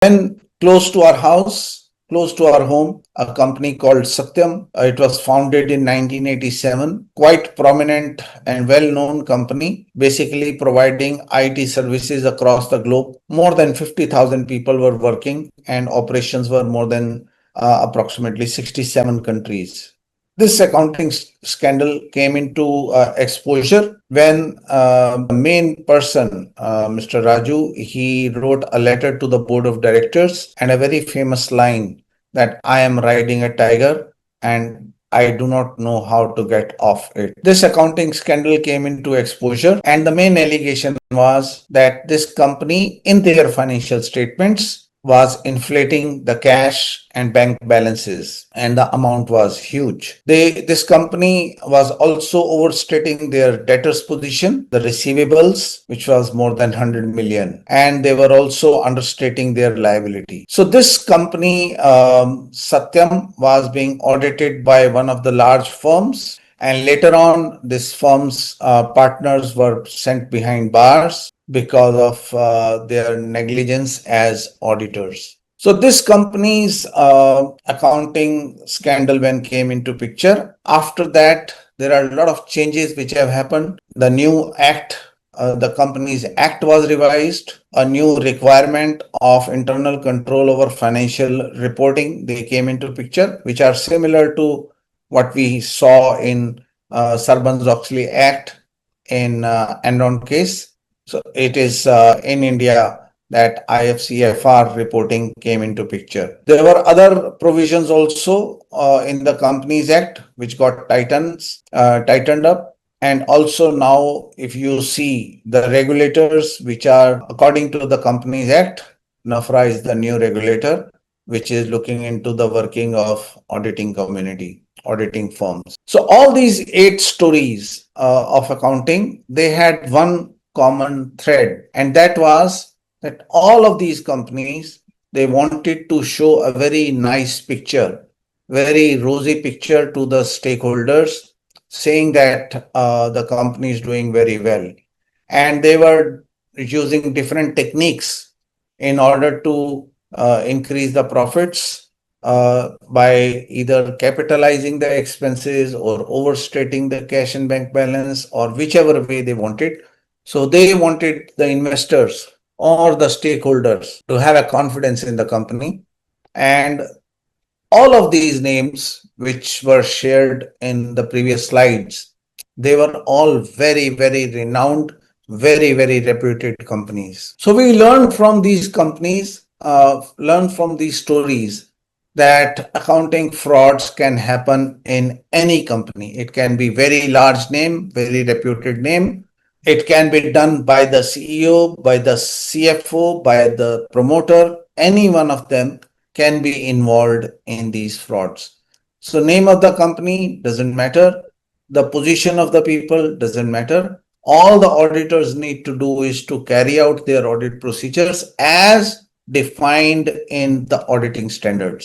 Then close to our house, close to our home, a company called Satyam. It was founded in 1987, quite prominent and well-known company, basically providing IT services across the globe. More than 50,000 people were working and operations were more than approximately 67 countries. This accounting scandal came into exposure when the main person, Mr. Raju, he wrote a letter to the board of directors and a very famous line that I am riding a tiger and I do not know how to get off it. This accounting scandal came into exposure, and the main allegation was that this company, in their financial statements, was inflating the cash and bank balances, and the amount was huge. This company was also overstating their debtors position, the receivables, which was more than 100 million, and they were also understating their liability. So this company, Satyam, was being audited by one of the large firms, and later on, this firm's partners were sent behind bars because of their negligence as auditors. So this company's accounting scandal when came into picture. After that, there are a lot of changes which have happened. The new act, the company's act was revised. A new requirement of internal control over financial reporting, they came into picture, which are similar to what we saw in Sarbanes-Oxley Act in Enron case. So it is in India that IFCFR reporting came into picture. There were other provisions also in the Companies Act which got tightened up. And also now, if you see the regulators which are according to the Companies Act, NFRA is the new regulator which is looking into the working of auditing community, auditing firms. So all these 8 stories of accounting, they had one common thread, and that was that all of these companies, they wanted to show a very nice picture, very rosy picture to the stakeholders, saying that the company is doing very well. And they were using different techniques in order to increase the profits by either capitalizing the expenses or overstating the cash and bank balance, or whichever way they wanted. So they wanted the investors or the stakeholders to have a confidence in the company. And all of these names which were shared in the previous slides, they were all very, very renowned, very, very reputed companies. So we learned from these companies, learn from these stories that accounting frauds can happen in any company. It can be very large name, very reputed name. It can be done by the CEO, by the CFO, by the promoter. Any one of them can be involved in these frauds. So name of the company doesn't matter. The position of the people doesn't matter. All the auditors need to do is to carry out their audit procedures as defined in the auditing standards.